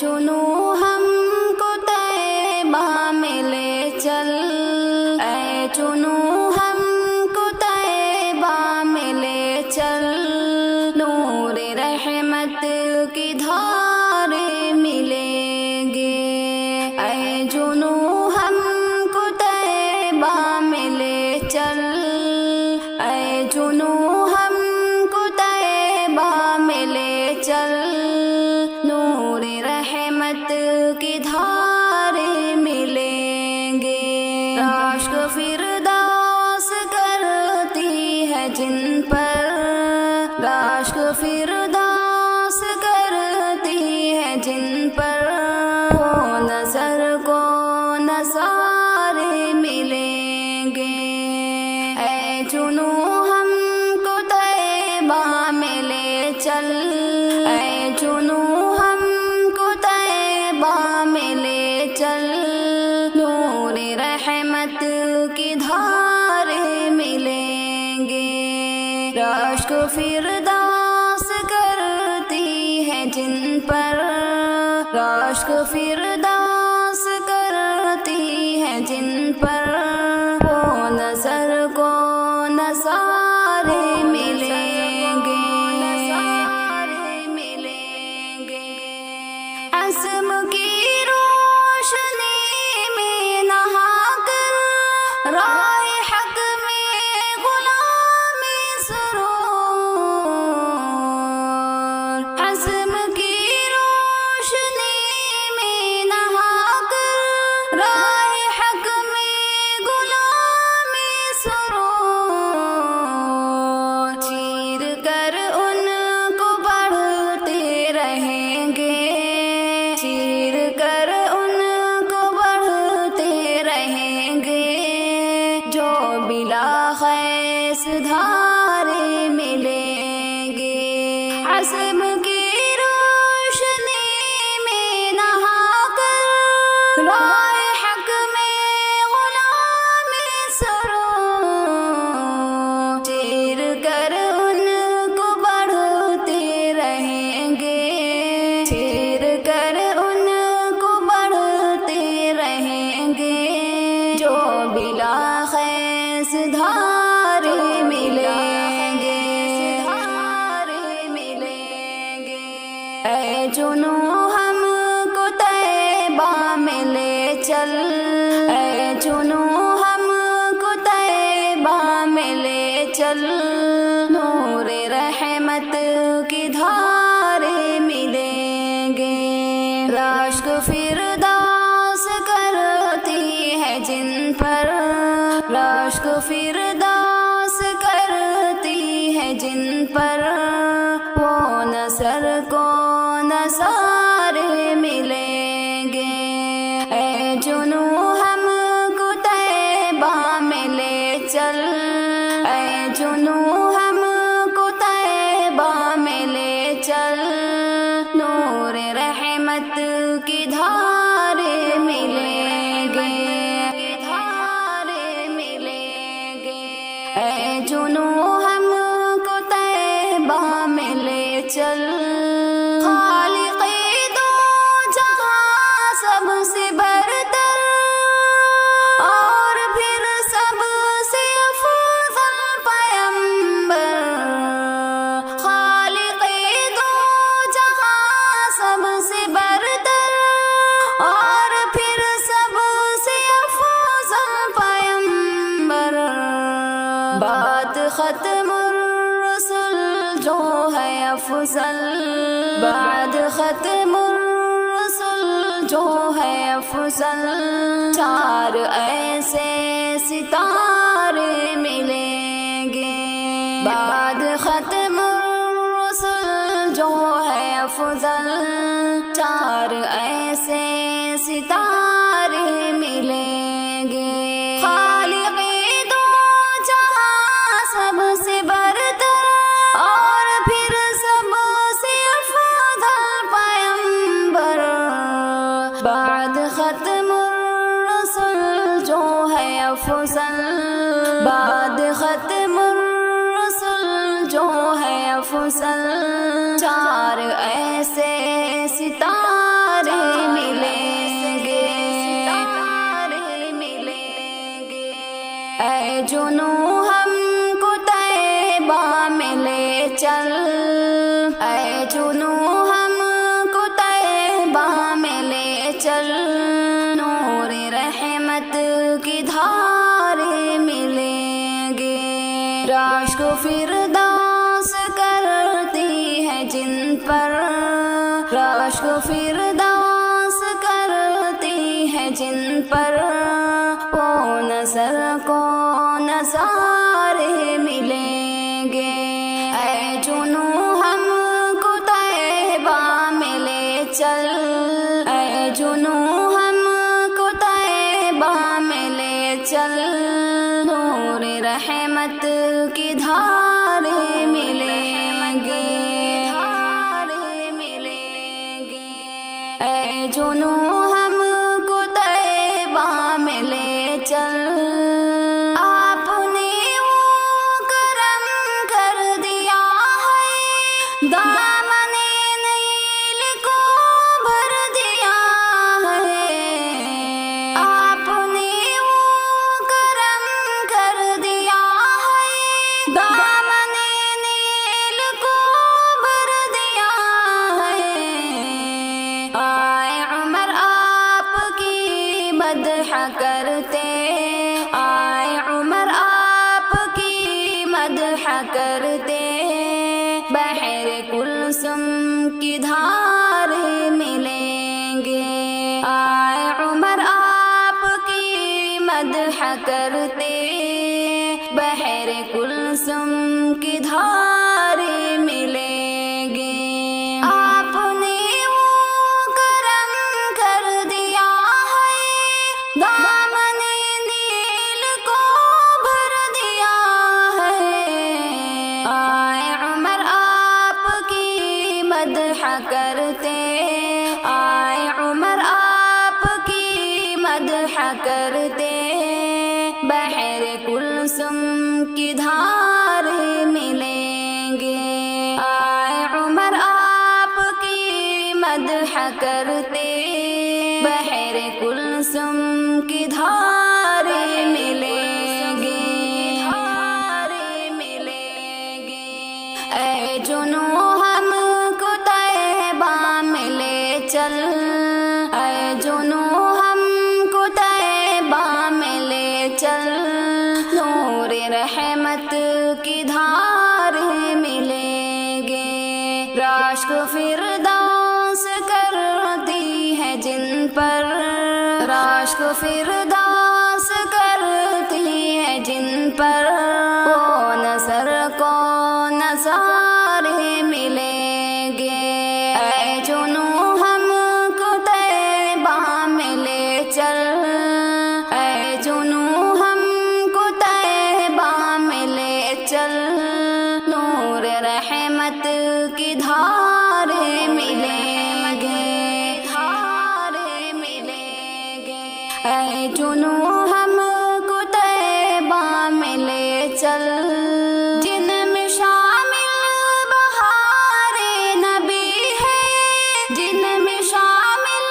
چنو ہم کو طیبہ میں لے چل، اے چنو ہم کو طیبہ میں لے چل، نور رحمت کی دھارے ملیں گے، اے چنو ہم کو طیبہ میں لے چل، اے چنو ہم کو طیبہ میں لے چل، نور رحمت کی دھارے ملیں گے، راشک فردوس کرتی ہے جن پر، راشک فردوس کرتی ہے جن پر، وہ نظر کو نظارے ملیں گے، اے چنو ہم کو طیبہ میں لے چل، اے چنو ہم کو طیبہ میں لے چل، نور رحمت کی دھارے ملیں گے، راشک فردوس کرتی ہے جن پر، راشک فردوس کرتی ہے جن پر، وہ نظر کو نظارے ملیں گے، عزم کی روشنی میں نہا کر، راہ حق میں غلامی سرور، عزم کی روشنی میں نہا کر، راہ حق میں غلامی سرور، چیر کر ان کو بڑھتے رہیں گے، چیر کر ان کو بڑھتے رہیں گے، جو بلا خیس دھارے ملیں گے، عزم کی روشنی میں نہا کر، راہ حق میں غلامی سرور، چیر کر ان کو بڑھتے رہیں گے، چیر کر ان کو بڑھتے رہیں گے، جو بلا خیس دھارے ملیں گے، اے چنو ہم کو طیبہ میں لے چل، اے چنو ہم کو طیبہ میں لے چل، نور رحمت کی دھارے ملیں گے، راشک فردوس کرتی ہے جن پر، راشک فردوس کرتی ہے جن پر، وہ نظر کو نظارے ملیں گے، اے چنو ہم کو طیبہ میں لے چل، اے چنو ہم کو طیبہ میں لے چل، نور رحمت کی دھارے ملیں گے، اے چنو ہم کو طیبہ میں لے چل، خالق دو جہاں سب سے برتر، اور پھر سب سے افضل پیمبر، خالق دو جہاں سب سے برتر، اور پھر سب سے افضل پیمبر، بات ختم الرسل جو ہے افضل، بعد ختم الرسل جو ہے افضل، چار ایسے ستارے ملیں گے، بعد ختم الرسل جو ہے افضل، چار ایسے ستارے ملیں گے، خالق دو جہاں سب سے برتر، اور پھر سب سے افضل پیمبر، بعد ختم الرسل جو ہے افضل، بعد ختم الرسل جو ہے افضل، چار ایسے ستارے راشک فردوس کرتی ہے جن پر، راشک فردوس کرتی ہے جن پر، وہ نظر کو نظارے ملیں گے۔ اے جنو ہم کو طیبہ میں لے چل، اے جنو ہم کو طیبہ میں لے چل، نور رحمت کی دھارے ملیں گے، دھارے ملیں گے۔ اے جنو ہم کو طیبہ میں لے چل، آپ نے وہ کرم کر دیا ہے، دامن نیل کو بھر دیا ہے، آپ نے وہ کرم کر دیا ہے، دامن نیل کو بھر دیا ہے۔ آئے عمر آپ کی مدح کرتے، آئے عمر آپ کی مدح کرتے، بحر کلثم کی دھارے ملیں گے۔ آئے عمر آپ کی مدح کرتے، بحر کلثم کی دھارے ملیں گے۔ آپ نے وہ کرم کر دیا ہے، دامن نیل کو بھر دیا ہے۔ آئے عمر آپ کی مدح کرتے، آئے عمر آپ کی مدح کرتے، بحر کلثم کی دھارے ملیں گے۔ آئے عمر آپ کی مدح کرتے، بحر کلثم کی دھارے ملیں گے، دھارے ملیں گے۔ اے جنو ہم کو طیبہ میں لے چل، اے جنو ہم کو طیبہ میں لے چل، نور رحمت کی دھارے ملیں گے۔ راشک فردوس کرتی ہے جن پر، راشک فردوس کرتی ہے جن پر، وہ نظر کو نظارے ملیں گے۔ اے جنو ہم کو طیبہ میں لے چل، اے جنو ہم کو طیبہ میں لے چل، نور رحمت کی دھارے ملیں گے، دھارے ملیں گے۔ اے جنو ہم کو طیبہ میں لے چل، جن میں شامل بہار نبی ہے، جن میں شامل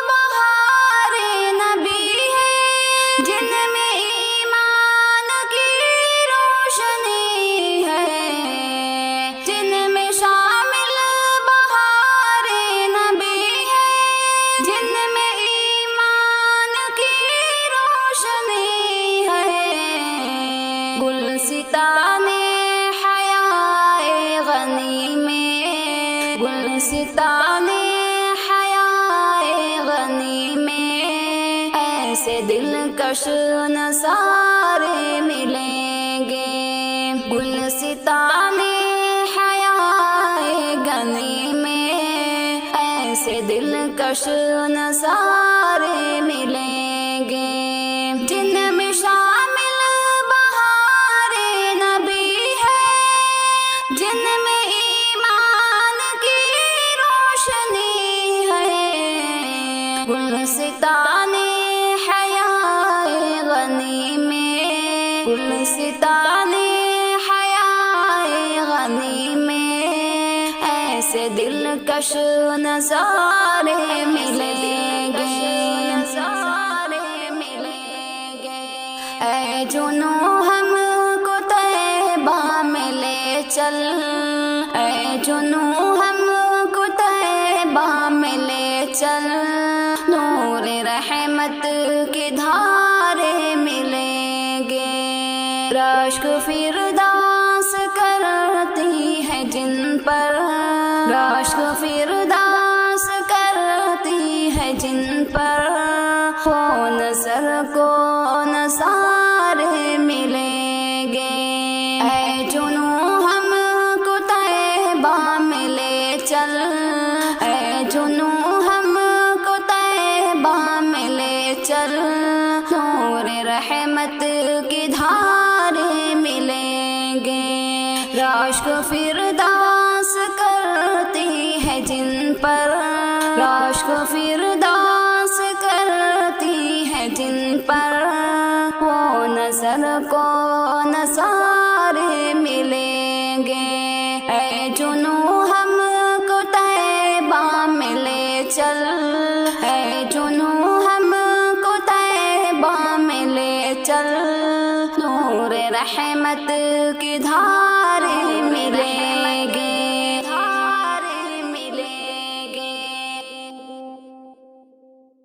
بہار نبی ہے، جن میں ایمان کی روشنی ہے، جن میں شامل بہار نبی ہے، جن میں ایمان کی روشنی ہے۔ گلستان حیائے غنی میں، گلستان حیائے غنی میں، ایسے دلکش نظارے ملیں گے۔ گلستان حیائے غنی میں، ایسے دلکش نظارے ملیں گے، جن میں شامل بہار نبی ہے، جن میں ایمان کی روشنی ہے۔ گلستان حیائے غنی میں، گلستان حیائے غنی میں، ایسے دلکش نظارے ملیں گے، نظارے ملیں گے۔ اے جنو ہم کو طیبہ میں لے چل، اے جنو ہم کو طیبہ میں لے چل، نور رحمت کی دھارے ملیں گے۔ راشک فردوس راشک فردوس کرتی ہے جن پر، راشک فردوس کرتی ہے جن پر، وہ نظر کو نظارے ملیں گے۔ اے جنو ہم کو طیبہ میں لے چل، اے جنو ہم کو طیبہ میں لے چل، نور رحمت کی دھارے ملیں